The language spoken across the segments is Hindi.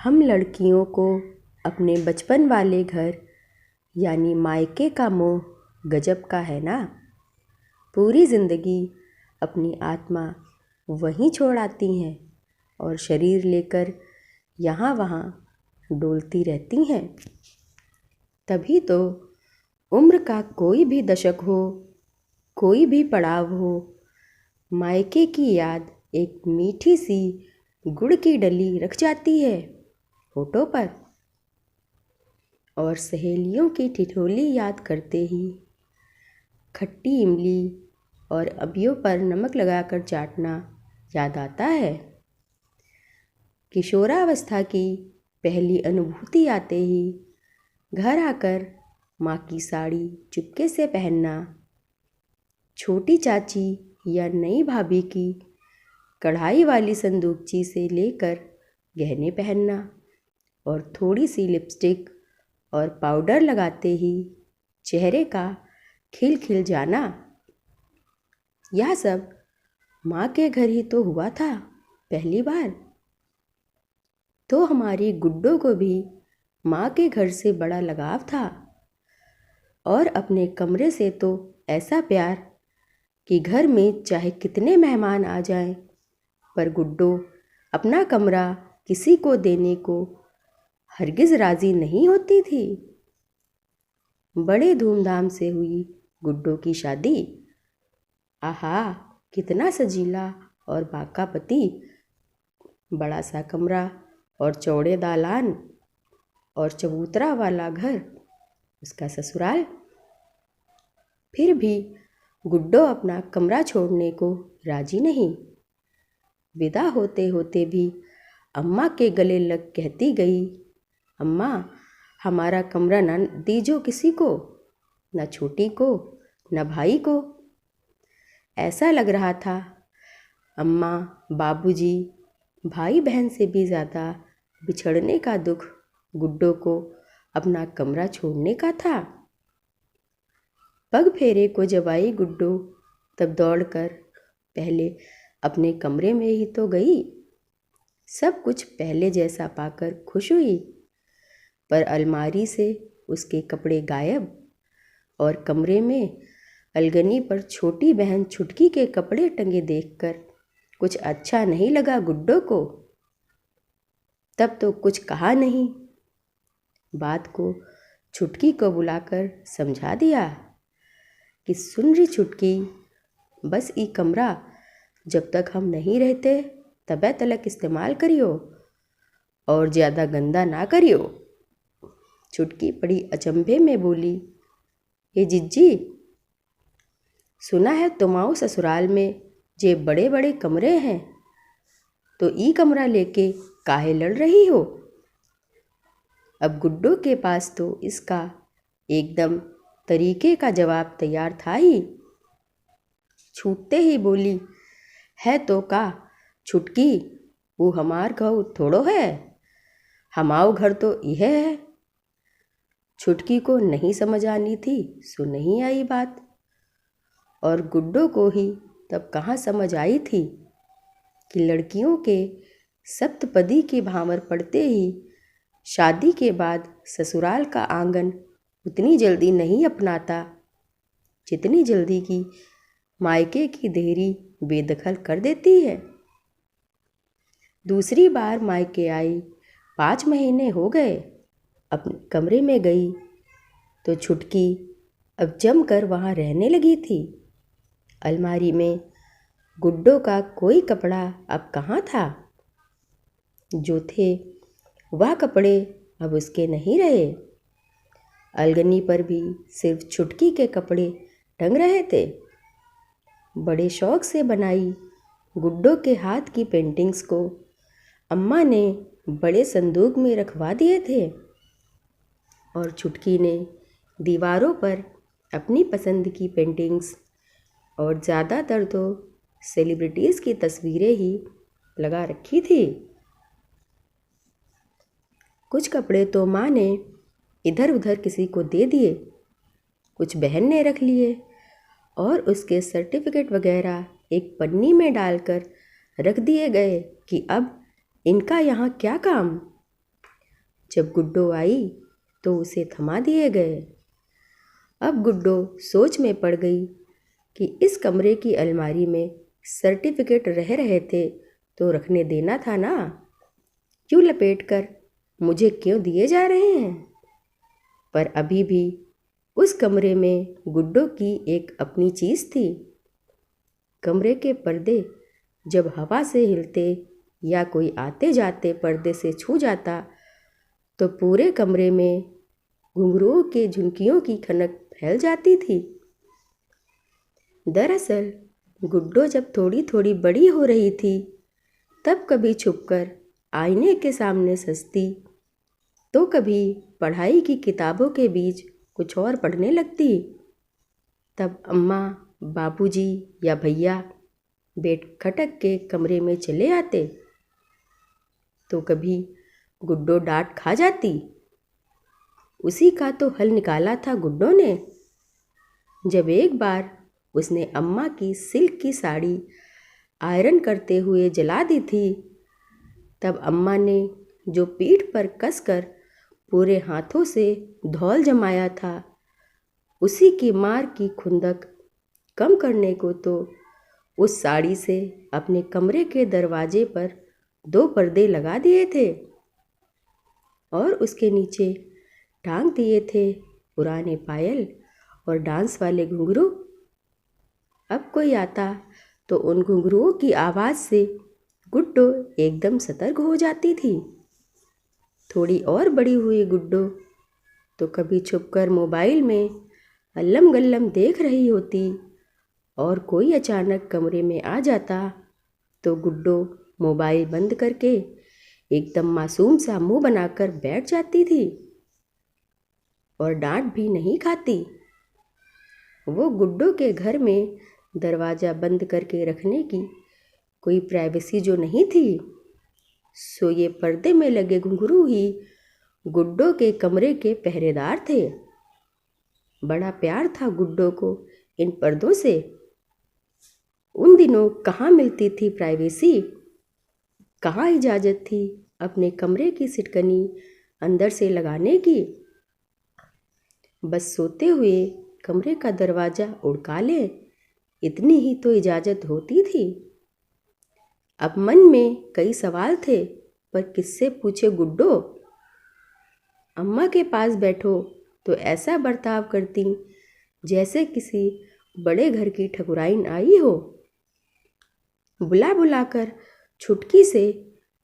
हम लड़कियों को अपने बचपन वाले घर यानी मायके का मोह गजब का है ना। पूरी ज़िंदगी अपनी आत्मा वहीं छोड़ आती हैं और शरीर लेकर यहाँ वहाँ डोलती रहती हैं। तभी तो उम्र का कोई भी दशक हो, कोई भी पड़ाव हो, मायके की याद एक मीठी सी गुड़ की डली रख जाती है होठों पर। और सहेलियों की ठिठोली याद करते ही खट्टी इमली और अबियों पर नमक लगाकर चाटना याद आता है। किशोरावस्था की पहली अनुभूति आते ही घर आकर माँ की साड़ी चुपके से पहनना, छोटी चाची या नई भाभी की कढ़ाई वाली संदूकची से लेकर गहने पहनना और थोड़ी सी लिपस्टिक और पाउडर लगाते ही चेहरे का खिल खिल जाना, यह सब माँ के घर ही तो हुआ था पहली बार। तो हमारी गुड्डो को भी माँ के घर से बड़ा लगाव था और अपने कमरे से तो ऐसा प्यार कि घर में चाहे कितने मेहमान आ जाएं, पर गुड्डो अपना कमरा किसी को देने को हरगिज़ राज़ी नहीं होती थी। बड़े धूमधाम से हुई गुड्डो की शादी। आहा, कितना सजीला और बाका पति, बड़ा सा कमरा और चौड़े दालान और चबूतरा वाला घर, उसका ससुराल। फिर भी गुड्डो अपना कमरा छोड़ने को राजी नहीं। विदा होते होते भी अम्मा के गले लग कहती गई, अम्मा हमारा कमरा न दीजो किसी को, न छोटी को न भाई को। ऐसा लग रहा था अम्मा, बाबूजी, भाई बहन से भी ज़्यादा बिछड़ने का दुख गुड्डो को अपना कमरा छोड़ने का था। पग फेरे को जब आई गुड्डो, तब दौड़कर पहले अपने कमरे में ही तो गई। सब कुछ पहले जैसा पाकर खुश हुई, पर अलमारी से उसके कपड़े गायब और कमरे में अलगनी पर छोटी बहन छुटकी के कपड़े टंगे देखकर कुछ अच्छा नहीं लगा गुड्डो को। तब तो कुछ कहा नहीं, बात को छुटकी को बुलाकर समझा दिया कि सुन रही छुटकी, बस ई कमरा जब तक हम नहीं रहते तबे तलक इस्तेमाल करियो और ज़्यादा गंदा ना करियो। छुटकी बड़ी अचंभे में बोली, ये जिज्जी, सुना है तुम्हारे ससुराल में जे बड़े बड़े कमरे हैं, तो ई कमरा लेके काहे लड़ रही हो। अब गुड्डो के पास तो इसका एकदम तरीके का जवाब तैयार था ही। छूटते ही बोली, है तो का छुटकी, वो हमार घर थोड़ो है, हमाओ घर तो यह है। छुटकी को नहीं समझ आनी थी सो नहीं आई बात, और गुड्डो को ही तब कहाँ समझ आई थी कि लड़कियों के सप्तपदी के भांवर पड़ते ही शादी के बाद ससुराल का आंगन उतनी जल्दी नहीं अपनाता जितनी जल्दी की मायके की देहरी बेदखल कर देती है। दूसरी बार मायके आई, 5 महीने हो गए। अपने कमरे में गई तो छुटकी अब जमकर वहाँ रहने लगी थी। अलमारी में गुड्डो का कोई कपड़ा अब कहाँ था। जो थे वह कपड़े अब उसके नहीं रहे। अलगनी पर भी सिर्फ छुटकी के कपड़े टंग रहे थे। बड़े शौक से बनाई गुड्डो के हाथ की पेंटिंग्स को अम्मा ने बड़े संदूक में रखवा दिए थे और छुटकी ने दीवारों पर अपनी पसंद की पेंटिंग्स और ज़्यादातर तो सेलिब्रिटीज़ की तस्वीरें ही लगा रखी थी। कुछ कपड़े तो माँ ने इधर उधर किसी को दे दिए, कुछ बहन ने रख लिए और उसके सर्टिफिकेट वगैरह एक पन्नी में डालकर रख दिए गए कि अब इनका यहाँ क्या काम। जब गुड्डो आई तो उसे थमा दिए गए। अब गुड्डो सोच में पड़ गई कि इस कमरे की अलमारी में सर्टिफिकेट रह रहे थे तो रखने देना था ना, क्यों लपेट कर मुझे क्यों दिए जा रहे हैं। पर अभी भी उस कमरे में गुड्डो की एक अपनी चीज़ थी। कमरे के पर्दे जब हवा से हिलते या कोई आते जाते पर्दे से छू जाता तो पूरे कमरे में घुंघरुओं के झुनकियों की खनक फैल जाती थी। दरअसल गुड्डो जब थोड़ी थोड़ी बड़ी हो रही थी तब कभी छुपकर आईने के सामने सजती तो कभी पढ़ाई की किताबों के बीच कुछ और पढ़ने लगती। तब अम्मा, बाबूजी या भैया बेट खटक के कमरे में चले आते तो कभी गुड्डो डांट खा जाती। उसी का तो हल निकाला था गुड्डो ने। जब एक बार उसने अम्मा की सिल्क की साड़ी आयरन करते हुए जला दी थी तब अम्मा ने जो पीठ पर कसकर पूरे हाथों से धौल जमाया था उसी की मार की खुंदक कम करने को तो उस साड़ी से अपने कमरे के दरवाजे पर 2 पर्दे लगा दिए थे और उसके नीचे टांग दिए थे पुराने पायल और डांस वाले घुंघरू। अब कोई आता तो उन घुंघरुओं की आवाज़ से गुड्डो एकदम सतर्क हो जाती थी। थोड़ी और बड़ी हुई गुड्डो तो कभी छुपकर मोबाइल में अल्लम गल्लम देख रही होती और कोई अचानक कमरे में आ जाता तो गुड्डो मोबाइल बंद करके एकदम मासूम सा मुंह बनाकर बैठ जाती थी और डांट भी नहीं खाती। वो गुड्डो के घर में दरवाज़ा बंद करके रखने की कोई प्राइवेसी जो नहीं थी, सो ये पर्दे में लगे घुंघरू ही गुड्डो के कमरे के पहरेदार थे। बड़ा प्यार था गुड्डो को इन पर्दों से। उन दिनों कहाँ मिलती थी प्राइवेसी, कहाँ इजाज़त थी अपने कमरे की सिटकनी अंदर से लगाने की। बस सोते हुए कमरे का दरवाज़ा उड़का ले, इतनी ही तो इजाज़त होती थी। अब मन में कई सवाल थे, पर किससे पूछे गुड्डो। अम्मा के पास बैठो तो ऐसा बर्ताव करती जैसे किसी बड़े घर की ठकुराइन आई हो। बुला बुलाकर छुटकी से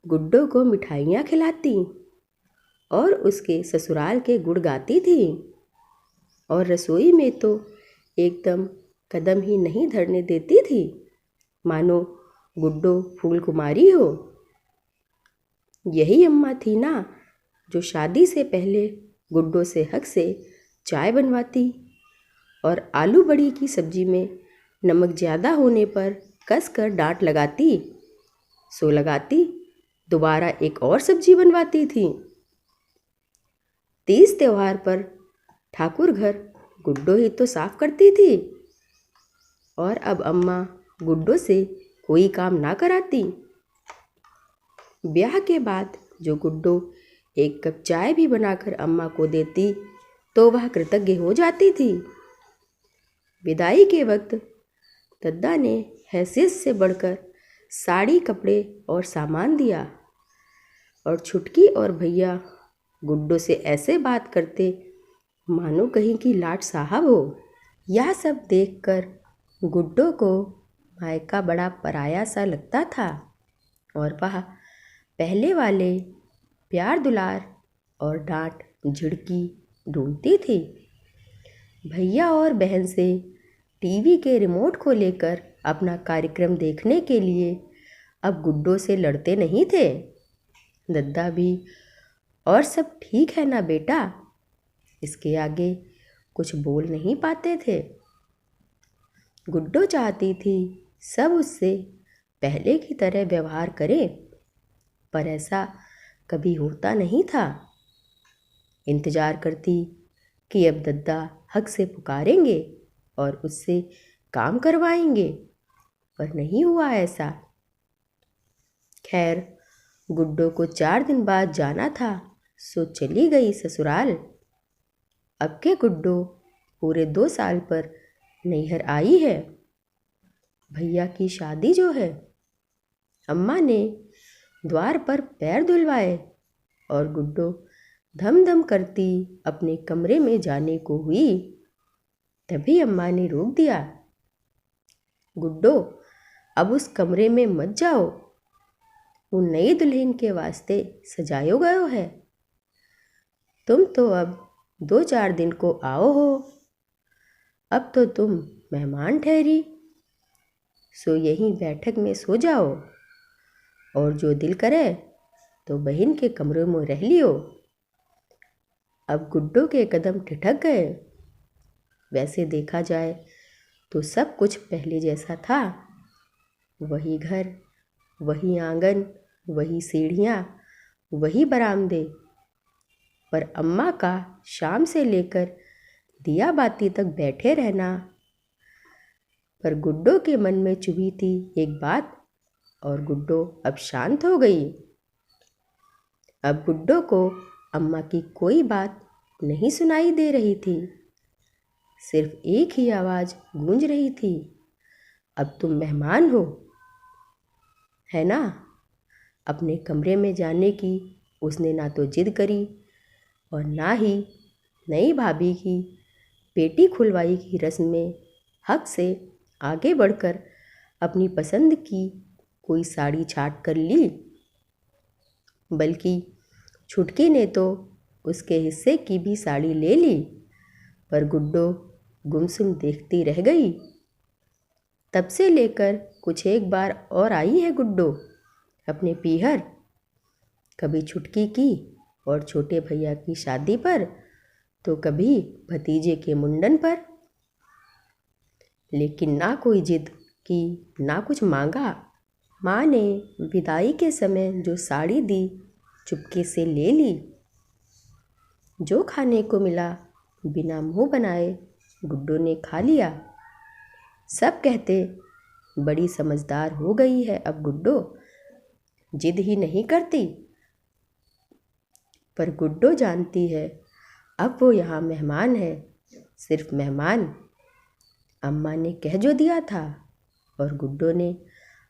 गुड्डो को मिठाइयाँ खिलाती और उसके ससुराल के गुण गाती थी और रसोई में तो एकदम कदम ही नहीं धरने देती थी, मानो गुड्डो फूल कुमारी हो। यही अम्मा थी ना जो शादी से पहले गुड्डो से हक से चाय बनवाती और आलू बड़ी की सब्जी में नमक ज़्यादा होने पर कस कर डांट लगाती, सो लगाती दोबारा एक और सब्जी बनवाती थी। तीज त्योहार पर ठाकुर घर गुड्डो ही तो साफ करती थी और अब अम्मा गुड्डो से कोई काम ना कराती। ब्याह के बाद जो गुड्डो एक कप चाय भी बनाकर अम्मा को देती तो वह कृतज्ञ हो जाती थी। विदाई के वक्त दद्दा ने हैसियत से बढ़कर साड़ी, कपड़े और सामान दिया और छुटकी और भैया गुड्डो से ऐसे बात करते मानो कहीं की लाट साहब हो। यह सब देखकर गुड्डो को मायका बड़ा पराया सा लगता था और वह पहले वाले प्यार दुलार और डांट झिड़की ढूंढती थी। भैया और बहन से टीवी के रिमोट को लेकर अपना कार्यक्रम देखने के लिए अब गुड्डो से लड़ते नहीं थे। दद्दा भी और सब ठीक है ना बेटा, इसके आगे कुछ बोल नहीं पाते थे। गुड्डो चाहती थी सब उससे पहले की तरह व्यवहार करें, पर ऐसा कभी होता नहीं था। इंतज़ार करती कि अब दद्दा हक से पुकारेंगे और उससे काम करवाएंगे, पर नहीं हुआ ऐसा। खैर, गुड्डो को 4 दिन बाद जाना था सो चली गई ससुराल। अब के गुड्डो पूरे 2 साल पर नैहर आई है। भैया की शादी जो है, अम्मा ने द्वार पर पैर धुलवाए और गुड्डो धम धम करती अपने कमरे में जाने को हुई। तभी अम्मा ने रोक दिया। गुड्डो, अब उस कमरे में मत जाओ, वो नई दुल्हन के वास्ते सजायो गयो है। तुम तो अब 2-4 दिन को आओ हो, अब तो तुम मेहमान ठहरी। सो यहीं बैठक में सो जाओ और जो दिल करे तो बहन के कमरे में रह लियो। अब गुड्डो के कदम ठिठक गए। वैसे देखा जाए तो सब कुछ पहले जैसा था। वही घर, वही आंगन, वही सीढ़ियाँ, वही बरामदे। पर अम्मा का शाम से लेकर दिया बाती तक बैठे रहना। पर गुड्डो के मन में चुभी थी एक बात, और गुड्डो अब शांत हो गई। अब गुड्डो को अम्मा की कोई बात नहीं सुनाई दे रही थी। सिर्फ एक ही आवाज़ गूंज रही थी, अब तुम मेहमान हो, है ना। अपने कमरे में जाने की उसने ना तो जिद करी और ना ही नई भाभी की पेटी खुलवाई की रस्म में हक से आगे बढ़कर अपनी पसंद की कोई साड़ी छाट कर ली, बल्कि छुटकी ने तो उसके हिस्से की भी साड़ी ले ली। पर गुड्डो गुमसुम देखती रह गई। तब से लेकर कुछ एक बार और आई है गुड्डो अपने पीहर, कभी छुटकी की और छोटे भैया की शादी पर, तो कभी भतीजे के मुंडन पर। लेकिन ना कोई जिद की, ना कुछ मांगा। माँ ने विदाई के समय जो साड़ी दी चुपके से ले ली। जो खाने को मिला बिना मुंह बनाए गुड्डो ने खा लिया। सब कहते बड़ी समझदार हो गई है अब गुड्डो, जिद ही नहीं करती। पर गुड्डो जानती है अब वो यहाँ मेहमान है, सिर्फ मेहमान। अम्मा ने कह जो दिया था और गुड्डो ने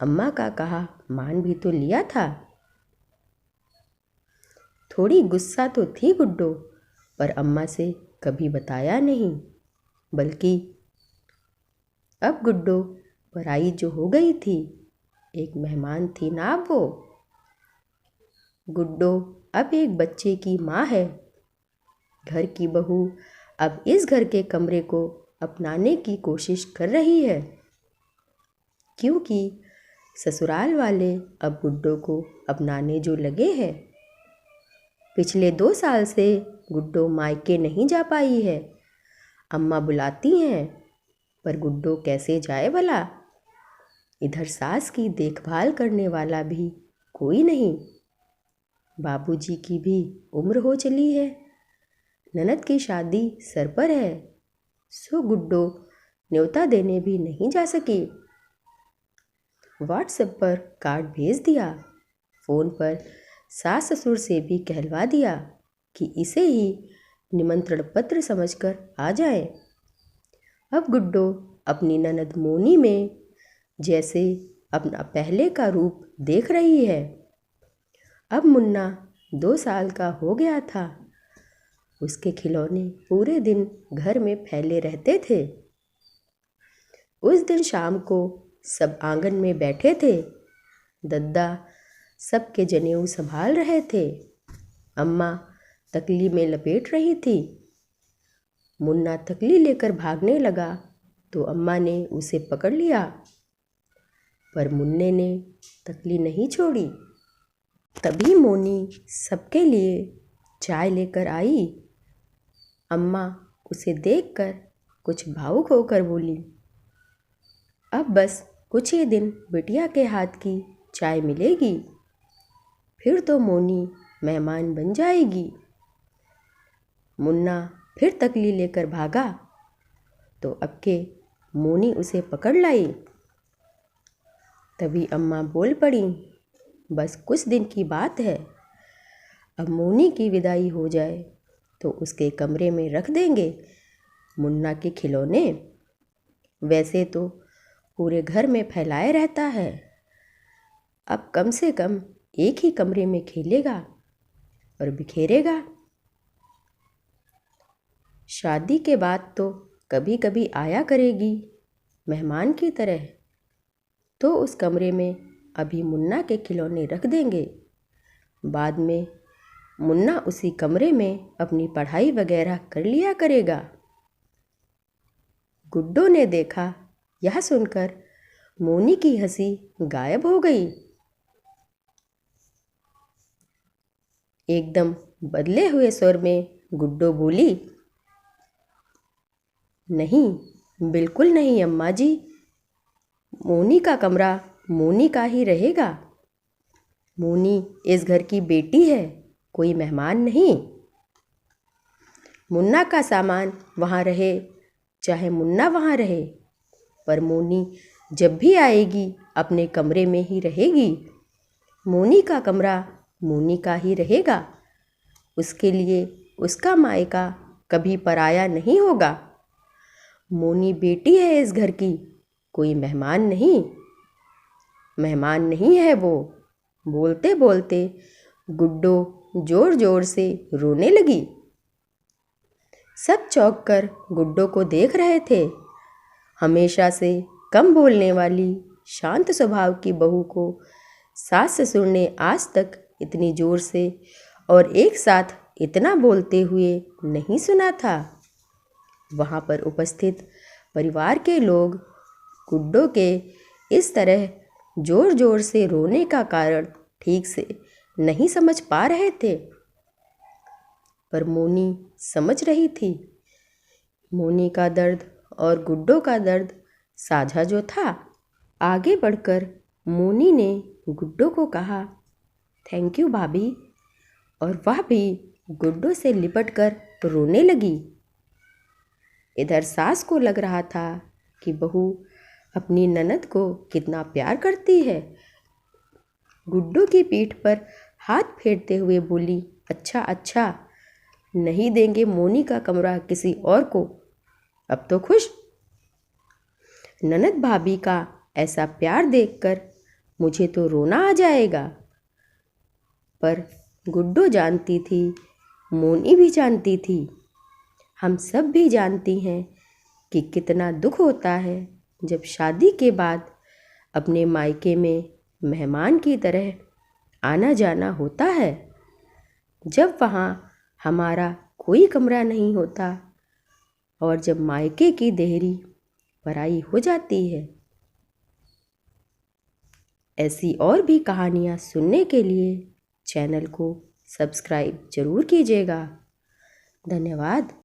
अम्मा का कहा मान भी तो लिया था। थोड़ी गुस्सा तो थी गुड्डो, पर अम्मा से कभी बताया नहीं, बल्कि अब गुड्डो पराई जो हो गई थी, एक मेहमान थी ना वो। गुड्डो अब एक बच्चे की माँ है। घर की बहू अब इस घर के कमरे को अपनाने की कोशिश कर रही है, क्योंकि ससुराल वाले अब गुड्डो को अपनाने जो लगे हैं। पिछले 2 साल से गुड्डो मायके नहीं जा पाई है। अम्मा बुलाती हैं, पर गुड्डो कैसे जाए भला। इधर सास की देखभाल करने वाला भी कोई नहीं। बाबूजी की भी उम्र हो चली है, ननद की शादी सर पर है, सो गुड्डो न्योता देने भी नहीं जा सकी। व्हाट्सएप पर कार्ड भेज दिया, फ़ोन पर सास ससुर से भी कहलवा दिया कि इसे ही निमंत्रण पत्र समझकर आ जाए। अब गुड्डो अपनी ननद मोनी में जैसे अपना पहले का रूप देख रही है। अब मुन्ना 2 साल का हो गया था। उसके खिलौने पूरे दिन घर में फैले रहते थे। उस दिन शाम को सब आंगन में बैठे थे। दद्दा सबके जनेऊ संभाल रहे थे। अम्मा तकली में लपेट रही थी। मुन्ना तकली लेकर भागने लगा तो अम्मा ने उसे पकड़ लिया, पर मुन्ने ने तकली नहीं छोड़ी। तभी मोनी सबके लिए चाय लेकर आई। अम्मा उसे देखकर कुछ भावुक होकर बोली, अब बस कुछ ही दिन बिटिया के हाथ की चाय मिलेगी, फिर तो मोनी मेहमान बन जाएगी। मुन्ना फिर तकली लेकर भागा तो अक्के मोनी उसे पकड़ लाई। तभी अम्मा बोल पड़ी, बस कुछ दिन की बात है, अब मोनी की विदाई हो जाए तो उसके कमरे में रख देंगे मुन्ना के खिलौने। वैसे तो पूरे घर में फैलाए रहता है, अब कम से कम एक ही कमरे में खेलेगा और बिखेरेगा। शादी के बाद तो कभी कभी आया करेगी मेहमान की तरह, तो उस कमरे में अभी मुन्ना के खिलौने रख देंगे। बाद में मुन्ना उसी कमरे में अपनी पढ़ाई वगैरह कर लिया करेगा। गुड्डो ने देखा, यह सुनकर मोनी की हंसी गायब हो गई। एकदम बदले हुए स्वर में गुड्डो बोली, नहीं, बिल्कुल नहीं अम्मा जी, मोनी का कमरा मोनी का ही रहेगा। मोनी इस घर की बेटी है, कोई मेहमान नहीं। मुन्ना का सामान वहाँ रहे चाहे मुन्ना वहाँ रहे, पर मोनी जब भी आएगी अपने कमरे में ही रहेगी। मोनी का कमरा मोनी का ही रहेगा, उसके लिए उसका मायका कभी पराया नहीं होगा। मोनी बेटी है इस घर की, कोई मेहमान नहीं। मेहमान नहीं है वो। बोलते बोलते गुड्डो जोर जोर से रोने लगी। सब चौंक कर गुड्डो को देख रहे थे। हमेशा से कम बोलने वाली शांत स्वभाव की बहू को सास ससुर ने आज तक इतनी जोर से और एक साथ इतना बोलते हुए नहीं सुना था। वहाँ पर उपस्थित परिवार के लोग गुड्डो के इस तरह जोर जोर से रोने का कारण ठीक से नहीं समझ पा रहे थे, पर मोनी समझ रही थी। मोनी का दर्द और गुड्डो का दर्द साझा जो था। आगे बढ़कर मोनी ने गुड्डो को कहा, थैंक यू भाभी, और वह भी गुड्डो से लिपट कर रोने लगी। इधर सास को लग रहा था कि बहू अपनी ननद को कितना प्यार करती है। गुड्डो की पीठ पर हाथ फेरते हुए बोली, अच्छा अच्छा, नहीं देंगे मोनी का कमरा किसी और को, अब तो खुश। ननद भाभी का ऐसा प्यार देखकर मुझे तो रोना आ जाएगा। पर गुड्डो जानती थी, मोनी भी जानती थी, हम सब भी जानती हैं कि कितना दुख होता है जब शादी के बाद अपने मायके में मेहमान की तरह आना जाना होता है, जब वहाँ हमारा कोई कमरा नहीं होता और जब मायके की देहरी पराई हो जाती है। ऐसी और भी कहानियाँ सुनने के लिए चैनल को सब्सक्राइब जरूर कीजिएगा। धन्यवाद।